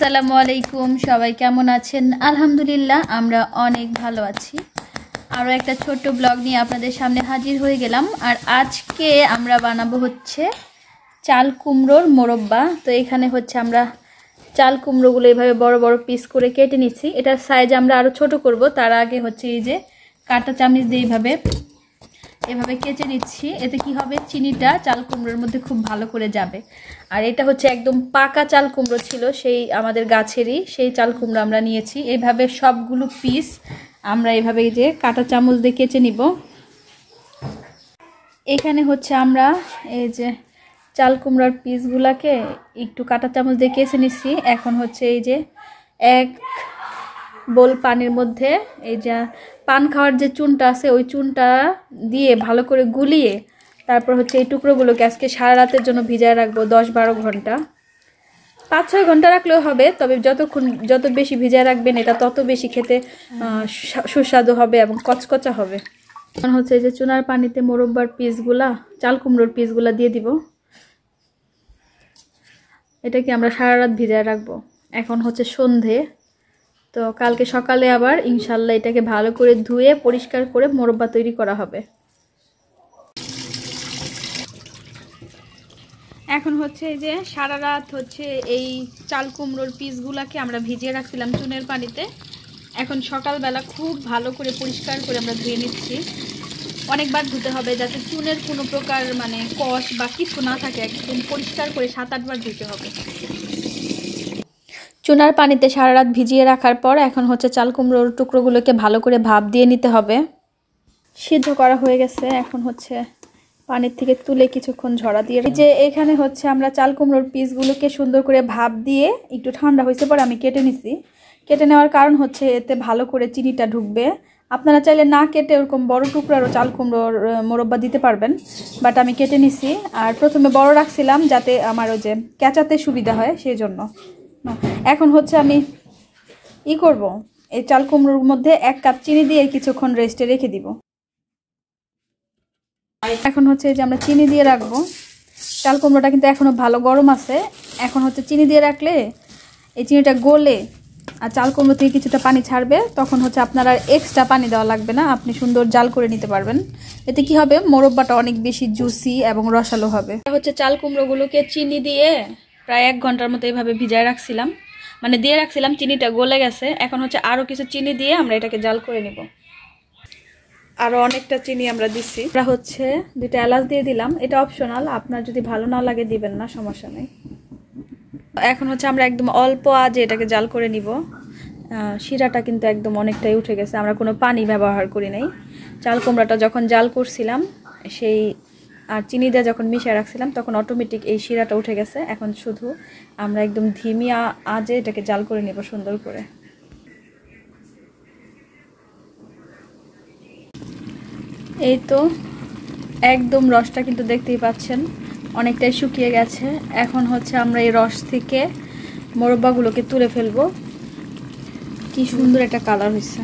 আসসালামু আলাইকুম, সবাই কেমন আছেন? আলহামদুলিল্লাহ আমরা অনেক ভালো আছি। আরও একটা ছোট্ট ব্লগ নিয়ে আপনাদের সামনে হাজির হয়ে গেলাম। আর আজকে আমরা বানাবো হচ্ছে চাল কুমড়োর মোরব্বা। তো এখানে হচ্ছে আমরা চাল কুমড়োগুলো এইভাবে বড় বড় পিস করে কেটে নিচ্ছি। এটার সাইজ আমরা আরও ছোট করব, তার আগে হচ্ছে এই যে কাঁটা চামচ দিয়ে এভাবে কেচে নিচ্ছি। এতে কি হবে, চিনিটা চাল কুমড়োর মধ্যে খুব ভালো করে যাবে। আর এটা হচ্ছে একদম পাকা চাল কুমড়ো ছিল, সেই আমাদের গাছেরই সেই চাল কুমড়ো আমরা নিয়েছি। এইভাবে সবগুলো পিস আমরা এইভাবে যে কাঁটা চামচ দিয়ে কেচে নিব। এখানে হচ্ছে আমরা এই যে চাল কুমড়োর পিসগুলাকে একটু কাঁটা চামচ দিয়ে কেচে নিচ্ছি। এখন হচ্ছে এই যে এক বোল পানির মধ্যে এই যে পান খাওয়ার যে চুনটা আছে ওই চুনটা দিয়ে ভালো করে গুলিয়ে তারপর হচ্ছে এই টুকরোগুলোকে আজকে সারা রাতের জন্য ভিজায় রাখবো। 10-12 ঘন্টা, 5-6 ঘন্টা রাখলেও হবে, তবে যত বেশি ভিজায় রাখবেন এটা তত বেশি খেতে সুস্বাদু হবে এবং কচকচা হবে। এখন হচ্ছে এই যে চুনার পানিতে মোরব্বার পিসগুলা, চাল কুমড়োর পিসগুলা দিয়ে দিব। এটাকে আমরা সারা রাত ভিজায় রাখবো। এখন হচ্ছে সন্ধে, তো কালকে সকালে আবার ইনশাল্লাহ এটাকে ভালো করে ধুয়ে পরিষ্কার করে মোরব্বা তৈরি করা হবে। এখন হচ্ছে এই যে সারা রাত হচ্ছে এই চাল কুমড়োর পিসগুলাকে আমরা ভিজিয়ে রাখছিলাম চুনের পানিতে। এখন সকালবেলা খুব ভালো করে পরিষ্কার করে আমরা ধুয়ে নিচ্ছি। অনেকবার ধুতে হবে যাতে চুনের কোনো প্রকার মানে কষ বা কিছু না থাকে। একদম পরিষ্কার করে 7-8 বার ধুতে হবে। চুনার পানিতে সারা রাত ভিজিয়ে রাখার পর এখন হচ্ছে চাল কুমড়োর টুকরোগুলোকে ভালো করে ভাপ দিয়ে নিতে হবে। সিদ্ধ করা হয়ে গেছে, এখন হচ্ছে পানির থেকে তুলে কিছুক্ষণ ঝরা দিয়ে যে এখানে হচ্ছে আমরা চাল কুমড়োর পিসগুলোকে সুন্দর করে ভাপ দিয়ে একটু ঠান্ডা হয়েছে পরে আমি কেটে নিছি। কেটে নেওয়ার কারণ হচ্ছে এতে ভালো করে চিনিটা ঢুকবে। আপনারা চাইলে না কেটে ওরকম বড় টুকরারও চাল কুমড়োর মোরব্বা দিতে পারবেন, বাট আমি কেটে নিছি। আর প্রথমে বড় রাখছিলাম যাতে আমার ওই যে কেচাতে সুবিধা হয় সেই জন্য। এখন হচ্ছে আমি করব, এই চাল কুমড়োর মধ্যে 1 কাপ চিনি দিয়ে কিছুক্ষণ রেস্টে রেখে দিব। এখন হচ্ছে এই যে আমরা চিনি দিয়ে রাখবো। চাল কুমড়োটা কিন্তু এখনো ভালো গরম আছে। এখন হচ্ছে চিনি দিয়ে রাখলে এই চিনিটা গলে আর চাল কুমড়ো থেকে কিছুটা পানি ছাড়বে, তখন হচ্ছে আপনার আর এক্সট্রা পানি দেওয়া লাগবে না, আপনি সুন্দর জাল করে নিতে পারবেন। এতে কি হবে, মোরব্বাটা অনেক বেশি জুসি এবং রসালো হবে। হচ্ছে চাল কুমড়োগুলোকে চিনি দিয়ে প্রায় 1 ঘন্টার মতো এইভাবে ভিজায় রাখছিলাম, মানে দিয়ে রাখছিলাম। চিনিটা গলে গেছে, এখন হচ্ছে আরও কিছু চিনি দিয়ে আমরা এটাকে জাল করে নিব। আরও অনেকটা চিনি আমরা দিচ্ছি। আমরা হচ্ছে 2টা এলাচ দিয়ে দিলাম, এটা অপশনাল, আপনার যদি ভালো না লাগে দিবেন না, সমস্যা নেই। এখন হচ্ছে আমরা একদম অল্প আঁচে এটাকে জাল করে নিব। শিরাটা কিন্তু একদম অনেকটাই উঠে গেছে, আমরা কোনো পানি ব্যবহার করি নাই। চাল কুমড়াটা যখন জাল করছিলাম সেই আর চিনি দিয়ে যখন মিশিয়ে রাখছিলাম তখন অটোমেটিক এই শিরাটা উঠে গেছে। এখন শুধু আমরা একদম ধিমি আঁচে এটাকে জাল করে নিব সুন্দর করে। এই তো একদম রসটা কিন্তু দেখতেই পাচ্ছেন অনেকটাই শুকিয়ে গেছে। এখন হচ্ছে আমরা এই রস থেকে মোরব্বাগুলোকে তুলে ফেলবো। কি সুন্দর একটা কালার হয়েছে।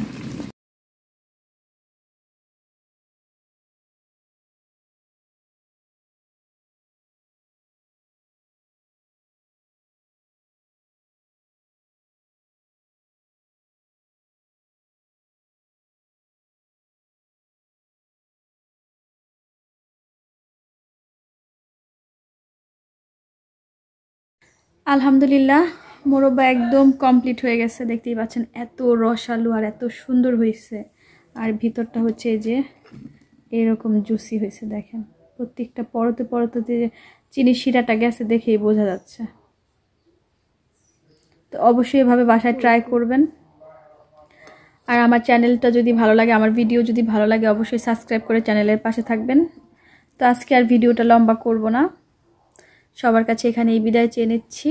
আলহামদুলিল্লাহ মোরব্বা একদম কমপ্লিট হয়ে গেছে, দেখতেই পাচ্ছেন এত রসালো আর এত সুন্দর হয়েছে। আর ভিতরটা হচ্ছে এই যে এরকম জুসি হয়েছে, দেখেন প্রত্যেকটা পরতে পরতে যে চিনি শিরাটা গেছে দেখেই বোঝা যাচ্ছে। তো অবশ্যই এভাবে বাসায় ট্রাই করবেন। আর আমার চ্যানেলটা যদি ভালো লাগে, আমার ভিডিও যদি ভালো লাগে, অবশ্যই সাবস্ক্রাইব করে চ্যানেলের পাশে থাকবেন। তো আজকে আর ভিডিওটা লম্বা করব না, সবার কাছে এখানেই বিদায় চেয়ে নিচ্ছি।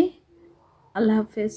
আল্লাহ হাফেজ।